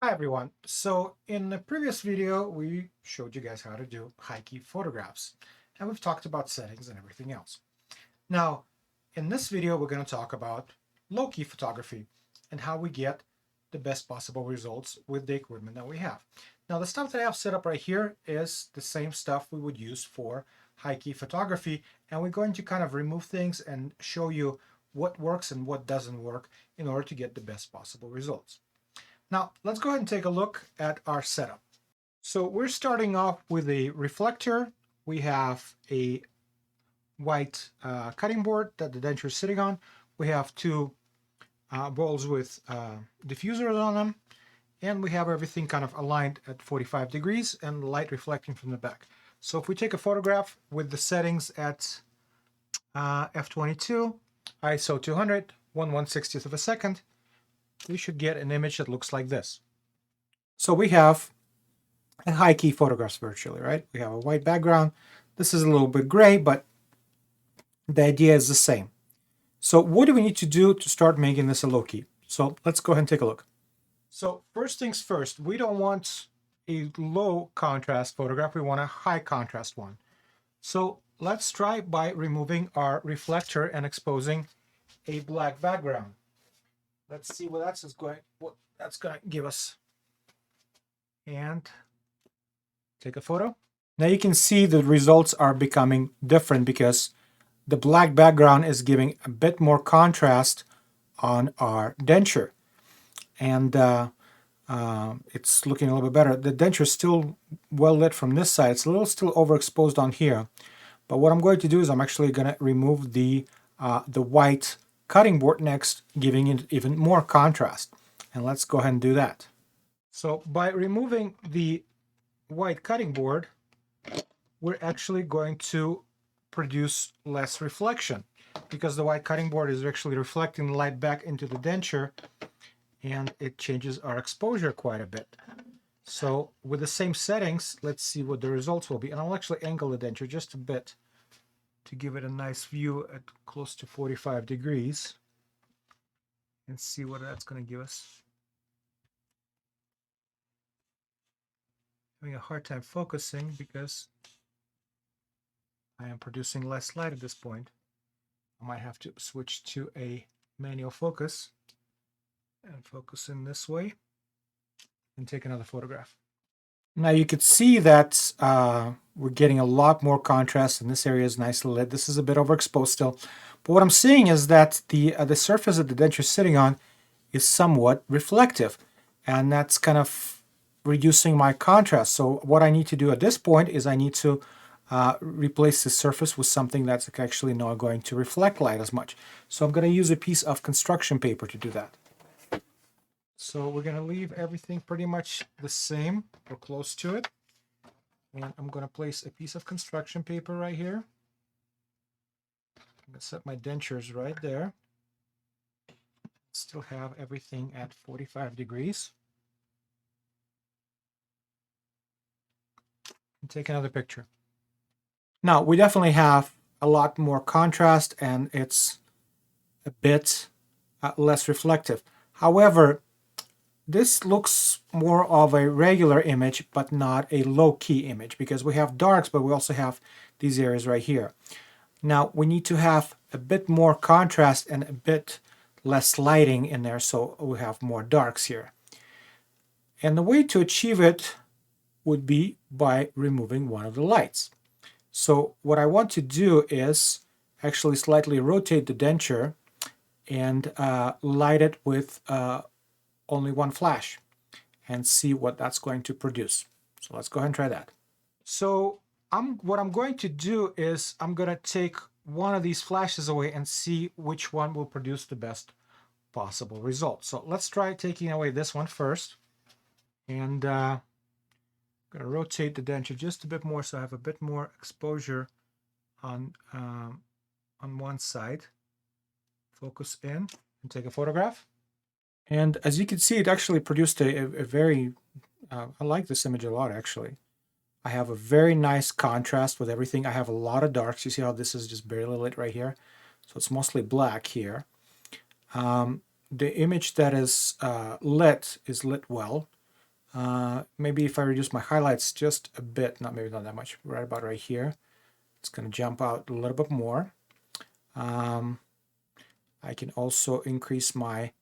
Hi everyone. So in the previous video, we showed you guys how to do high-key photographs, and we've talked about settings and everything else. Now, in this video, we're going to talk about low-key photography and how we get the best possible results with the equipment that we have. Now, the stuff that I have set up right here is the same stuff we would use for high-key photography, and we're going to kind of remove things and show you what works and what doesn't work in order to get the best possible results. Now, let's go ahead and take a look at our setup. So we're starting off with a reflector. We have a white cutting board that the denture is sitting on. We have two bowls with diffusers on them. And we have everything kind of aligned at 45 degrees and light reflecting from the back. So if we take a photograph with the settings at f22, ISO 200, 1/160th of a second, we should get an image that looks like this. So we have and high key photographs virtually, right? We have a white background. This is a little bit gray, but the idea is the same. So what do we need to do to start making this a low key? So let's go ahead and take a look. So first things first, we don't want a low contrast photograph. We want a high contrast one. So let's try by removing our reflector and exposing a black background. Let's see what that's going to give us. And take a photo. Now you can see the results are becoming different because the black background is giving a bit more contrast on our denture. And it's looking a little bit better. The denture is still well lit from this side. It's a little still overexposed on here. But what I'm going to do is I'm actually going to remove the white cutting board next, giving it even more contrast. And let's go ahead and do that. So by removing the white cutting board, we're actually going to produce less reflection because the white cutting board is actually reflecting the light back into the denture, and it changes our exposure quite a bit. So with the same settings, let's see what the results will be. And I'll actually angle the denture just a bit to give it a nice view at close to 45 degrees and see what that's going to give us. Having a hard time focusing because I am producing less light at this point. I might have to switch to a manual focus and focus in this way and take another photograph. Now you could see that we're getting a lot more contrast, and this area is nicely lit. This is a bit overexposed still. But what I'm seeing is that the surface that the denture is sitting on is somewhat reflective, and that's kind of reducing my contrast. So what I need to do at this point is I need to replace the surface with something that's actually not going to reflect light as much. So I'm going to use a piece of construction paper to do that. So we're going to leave everything pretty much the same or close to it. And I'm going to place a piece of construction paper right here. I'm going to set my dentures right there. Still have everything at 45 degrees. And take another picture. Now, we definitely have a lot more contrast and it's a bit less reflective. However, this looks more of a regular image, but not a low-key image because we have darks, but we also have these areas right here. Now, we need to have a bit more contrast and a bit less lighting in there, so we have more darks here. And the way to achieve it would be by removing one of the lights. So what I want to do is actually slightly rotate the denture and light it with only one flash and see what that's going to produce. So let's go ahead and try that. So what I'm going to do is I'm going to take one of these flashes away and see which one will produce the best possible result. So let's try taking away this one first. And I'm going to rotate the denture just a bit more so I have a bit more exposure on one side. Focus in and take a photograph. And as you can see, it actually produced a very, I like this image a lot actually. I have a very nice contrast with everything. I have a lot of darks. You see how this is just barely lit right here? So it's mostly black here. The image that is lit well. Maybe if I reduce my highlights just a bit, maybe not that much, right about right here, it's going to jump out a little bit more. I can also increase my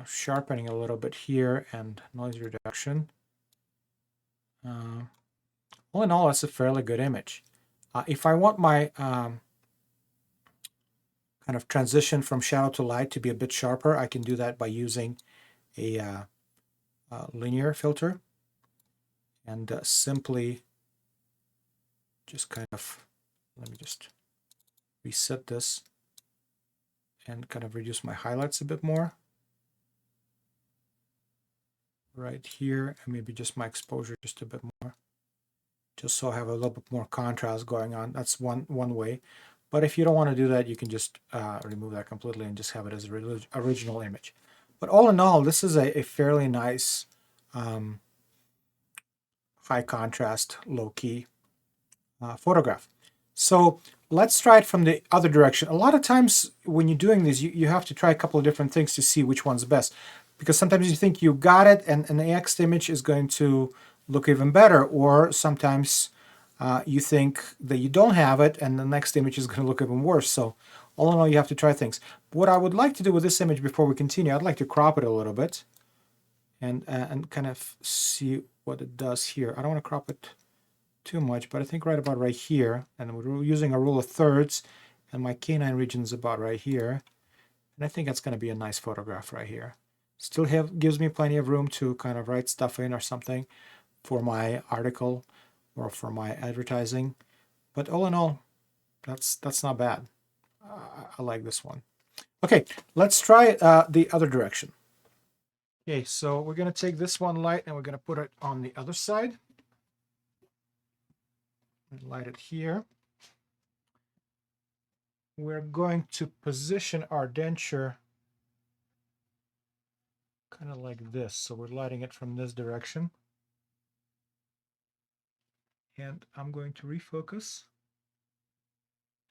sharpening a little bit here and noise reduction. All in all, it's a fairly good image. If I want my kind of transition from shadow to light to be a bit sharper, I can do that by using a linear filter and simply just kind of, let me just reset this and kind of reduce my highlights a bit more right here, and maybe just my exposure just a bit more, just so I have a little bit more contrast going on. That's one way. But if you don't want to do that, you can just remove that completely and just have it as an original image. But all in all, this is a fairly nice high contrast, low key photograph. So let's try it from the other direction. A lot of times when you're doing this, you have to try a couple of different things to see which one's best. Because sometimes you think you got it and the next image is going to look even better. Or sometimes you think that you don't have it and the next image is going to look even worse. So all in all, you have to try things. What I would like to do with this image before we continue, I'd like to crop it a little bit and kind of see what it does here. I don't want to crop it too much, but I think right about right here, and we're using a rule of thirds, and my canine region is about right here, and I think that's going to be a nice photograph right here. Still gives me plenty of room to kind of write stuff in or something for my article or for my advertising, but all in all, that's not bad. I like this one. Okay, let's try the other direction. Okay, so we're going to take this one light and we're going to put it on the other side. Light it here. We're going to position our denture kind of like this. So we're lighting it from this direction. And I'm going to refocus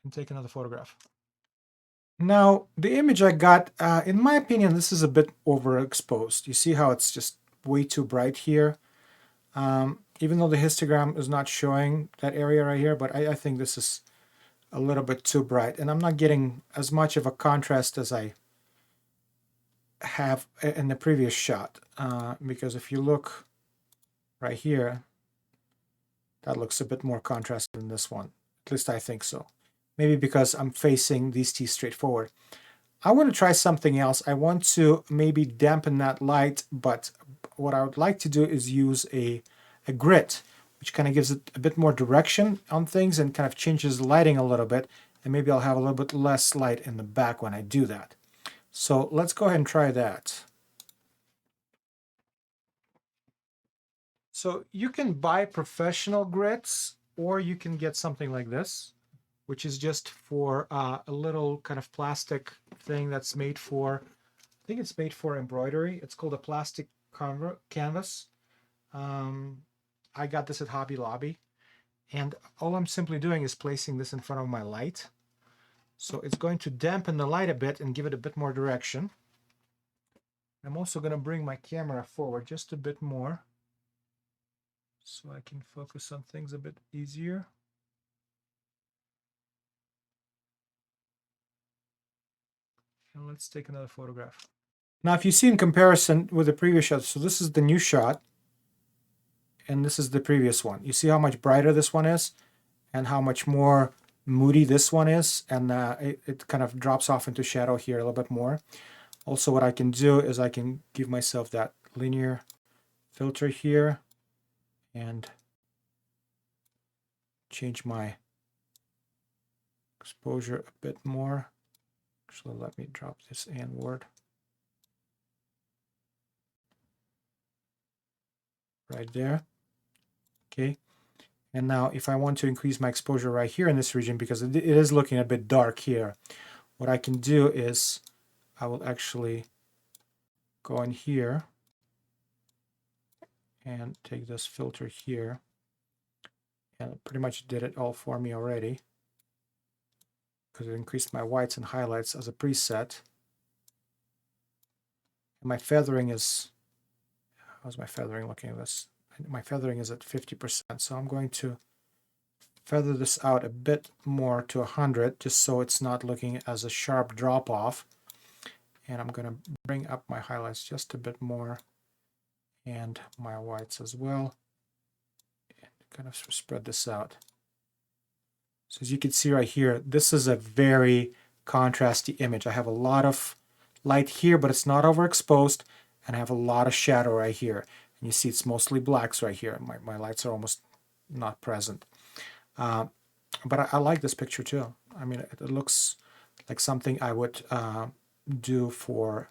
and take another photograph. Now, the image I got, in my opinion, this is a bit overexposed. You see how it's just way too bright here? Even though the histogram is not showing that area right here, but I think this is a little bit too bright. And I'm not getting as much of a contrast as I have in the previous shot. Because if you look right here, that looks a bit more contrasted than this one. At least I think so. Maybe because I'm facing these two straight forward. I want to try something else. I want to maybe dampen that light, but what I would like to do is use a grit, which kind of gives it a bit more direction on things and kind of changes the lighting a little bit. And maybe I'll have a little bit less light in the back when I do that. So let's go ahead and try that. So you can buy professional grits, or you can get something like this, which is just for a little kind of plastic thing that's made for, I think it's made for embroidery. It's called a plastic canvas. I got this at Hobby Lobby, and all I'm simply doing is placing this in front of my light. So it's going to dampen the light a bit and give it a bit more direction. I'm also going to bring my camera forward just a bit more so I can focus on things a bit easier. And let's take another photograph. Now, if you see in comparison with the previous shot, so this is the new shot, and this is the previous one. You see how much brighter this one is, and how much more moody this one is, and it kind of drops off into shadow here a little bit more. Also, what I can do is I can give myself that linear filter here, and change my exposure a bit more. Actually, let me drop this inward. Right there. Okay. And now if I want to increase my exposure right here in this region, because it is looking a bit dark here, what I can do is I will actually go in here and take this filter here. And it pretty much did it all for me already, because it increased my whites and highlights as a preset. And my feathering is How's my feathering looking at this? My feathering is at 50%, so I'm going to feather this out a bit more to 100, just so it's not looking as a sharp drop off. And I'm going to bring up my highlights just a bit more, and my whites as well, and kind of spread this out. So as you can see right here, this is a very contrasty image. I have a lot of light here, but it's not overexposed, and I have a lot of shadow right here. And you see it's mostly blacks right here. My lights are almost not present. But I like this picture too. I mean, it looks like something I would do for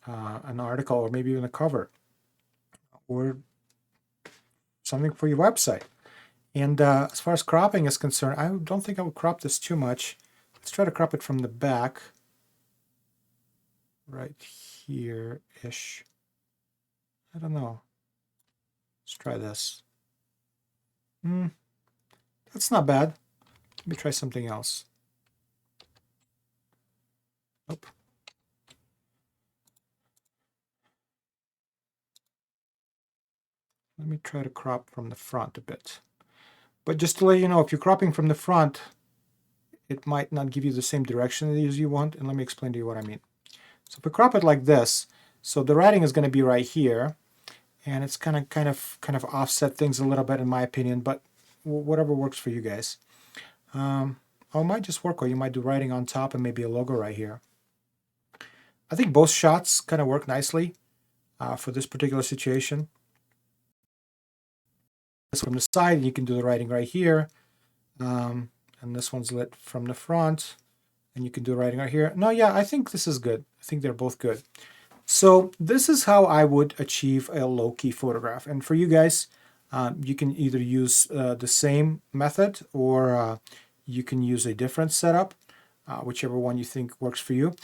an article, or maybe even a cover, or something for your website. And as far as cropping is concerned, I don't think I would crop this too much. Let's try to crop it from the back, right here-ish. I don't know. Let's try this. That's not bad. Let me try something else. Nope. Let me try to crop from the front a bit. But just to let you know, if you're cropping from the front, it might not give you the same direction as you want. And let me explain to you what I mean. So if we crop it like this, so the writing is going to be right here, and it's kind of offset things a little bit in my opinion, but whatever works for you guys. Or it might just work, or you might do writing on top and maybe a logo right here. I think both shots kind of work nicely for this particular situation. This from the side, you can do the writing right here, and this one's lit from the front, and you can do writing right here. No, yeah, I think this is good. I think they're both good. So this is how I would achieve a low-key photograph. And for you guys, you can either use the same method, or you can use a different setup, whichever one you think works for you.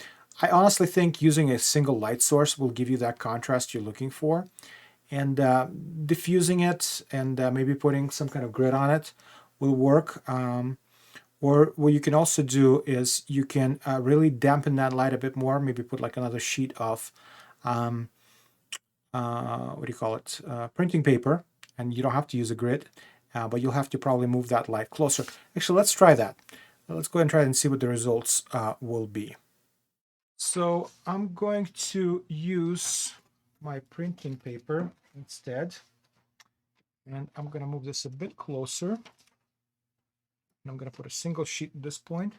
I honestly think using a single light source will give you that contrast you're looking for. And diffusing it and maybe putting some kind of grid on it will work. Or what you can also do is you can really dampen that light a bit more, maybe put like another sheet of, what do you call it, printing paper, and you don't have to use a grid, but you'll have to probably move that light closer. Actually, let's try that. Let's go ahead and try it and see what the results will be. So I'm going to use my printing paper instead, and I'm going to move this a bit closer, and I'm going to put a single sheet at this point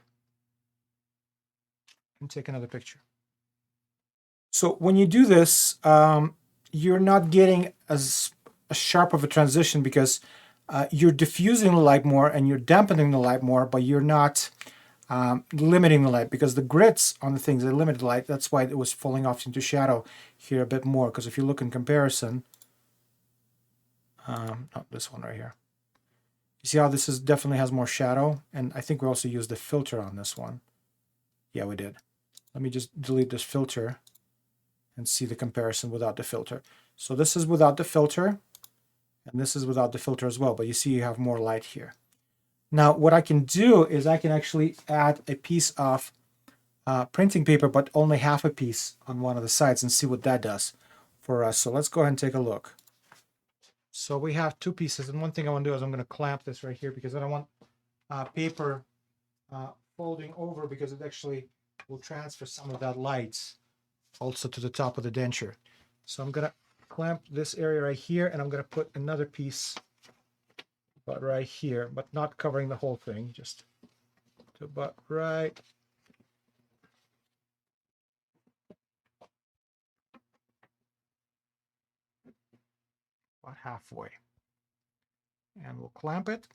and take another picture. So when you do this, you're not getting as sharp of a transition because you're diffusing the light more and you're dampening the light more, but you're not limiting the light, because the grids on the things, they limit the light. That's why it was falling off into shadow here a bit more, because if you look in comparison, this one right here, you see how this is definitely has more shadow. And I think we also used the filter on this one. Yeah, we did. Let me just delete this filter and see the comparison without the filter. So this is without the filter, and this is without the filter as well, but you see you have more light here. Now, what I can do is I can actually add a piece of printing paper, but only half a piece on one of the sides, and see what that does for us. So let's go ahead and take a look. So we have two pieces, and one thing I want to do is I'm going to clamp this right here, because I don't want paper folding over, because it actually will transfer some of that light also to the top of the denture. So I'm going to clamp this area right here, and I'm going to put another piece about right here, but not covering the whole thing, just to about right about halfway. And we'll clamp it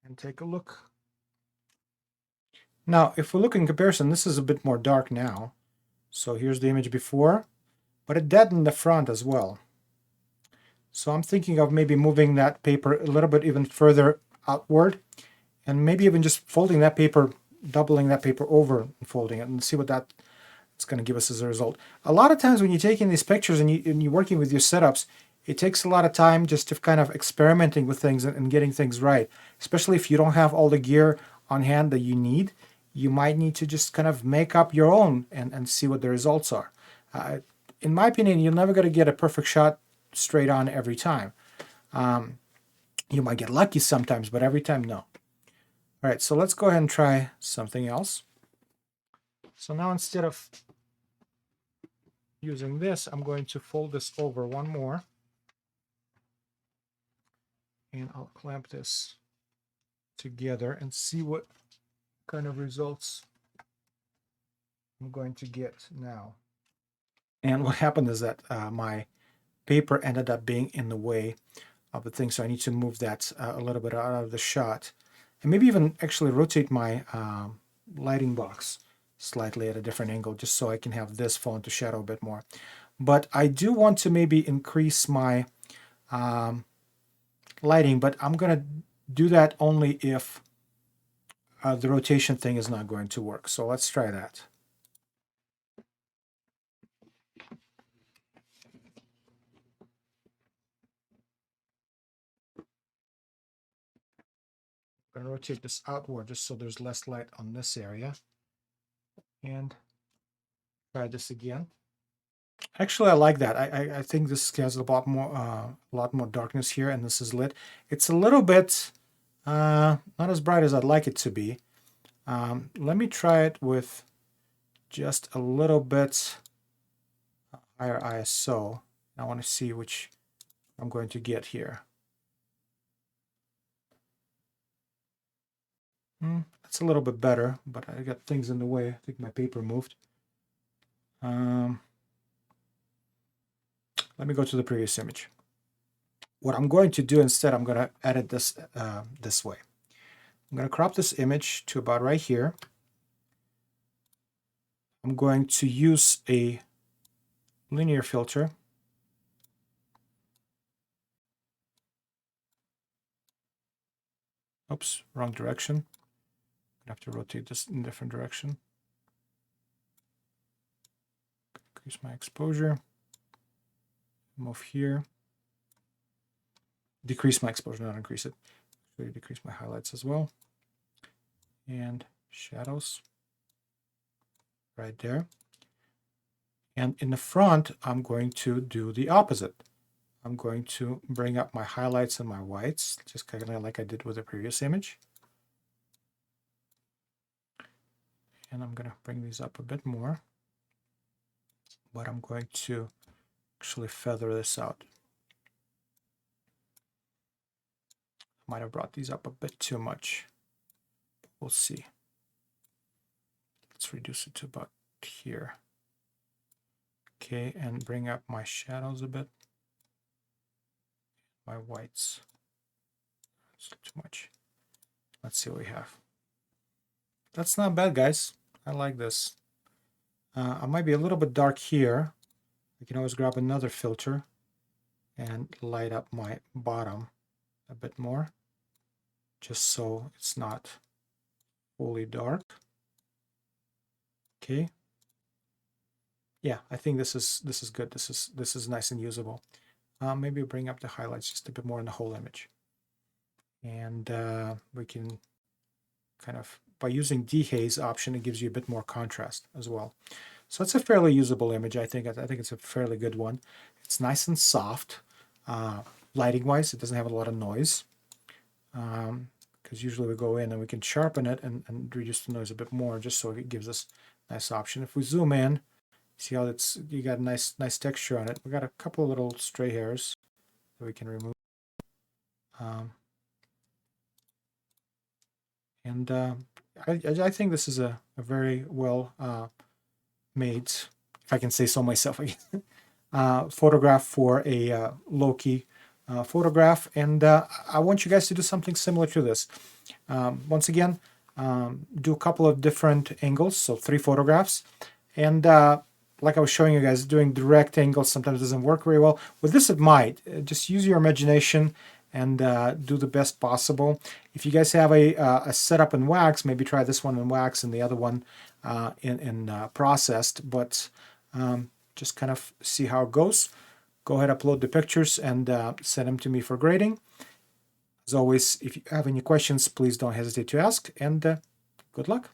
and take a look. Now, if we look in comparison, this is a bit more dark now. So here's the image before, but it deadened the front as well. So I'm thinking of maybe moving that paper a little bit even further outward, and maybe even just folding that paper, doubling that paper over and folding it, and see what it's going to give us as a result. A lot of times when you're taking these pictures and you're working with your setups, it takes a lot of time just to kind of experimenting with things and getting things right. Especially if you don't have all the gear on hand that you need, you might need to just kind of make up your own and see what the results are. in my opinion, you're never going to get a perfect shot straight on every time. You might get lucky sometimes, but every time, no. All right, so let's go ahead and try something else. So now instead of using this, I'm going to fold this over one more. And I'll clamp this together and see what kind of results I'm going to get now. And what happened is that my paper ended up being in the way of the thing, so I need to move that a little bit out of the shot, and maybe even actually rotate my lighting box slightly at a different angle, just so I can have this fall into shadow a bit more. But I do want to maybe increase my lighting, but I'm gonna do that only if the rotation thing is not going to work. So let's try that. I'm gonna rotate this outward just so there's less light on this area. And try this again. Actually, I like that. I think this has a lot more darkness here, and this is lit. It's a little bit not as bright as I'd like it to be. Let me try it with just a little bit higher ISO. I want to see which I'm going to get here. That's a little bit better, but I got things in the way. I think my paper moved. Let me go to the previous image. What I'm going to do instead, I'm going to edit this this way. I'm going to crop this image to about right here. I'm going to use a linear filter. Oops, wrong direction. I have to rotate this in a different direction. Increase my exposure. Move here. Decrease my exposure, not increase it. Actually, decrease my highlights as well. And shadows right there. And in the front, I'm going to do the opposite. I'm going to bring up my highlights and my whites, just kind of like I did with the previous image. And I'm going to bring these up a bit more. But I'm going to actually feather this out. I might have brought these up a bit too much. We'll see. Let's reduce it to about here. Okay, and bring up my shadows a bit. My whites. That's too much. Let's see what we have. That's not bad, guys. I like this. I might be a little bit dark here. I can always grab another filter and light up my bottom a bit more, just so it's not fully dark. Okay. Yeah, I think this is good. This is nice and usable. Maybe bring up the highlights just a bit more in the whole image, and we can kind of, by using dehaze option, it gives you a bit more contrast as well. So it's a fairly usable image. I think it's a fairly good one. It's nice and soft. Lighting wise, it doesn't have a lot of noise, because usually we go in and we can sharpen it and reduce the noise a bit more, just so it gives us a nice option. If we zoom in, see how you got a nice texture on it. We got a couple of little stray hairs that we can remove. I think this is a very well made, if I can say so myself, photograph for a low-key photograph. And I want you guys to do something similar to this. Once again, do a couple of different angles, so 3 photographs. And like I was showing you guys, doing direct angles sometimes doesn't work very well. With this, it might. Just use your imagination and do the best possible. If you guys have a setup in wax, maybe try this one in wax and the other one in processed, but just kind of see how it goes. Go ahead, upload the pictures and send them to me for grading. As always, if you have any questions, please don't hesitate to ask, and good luck.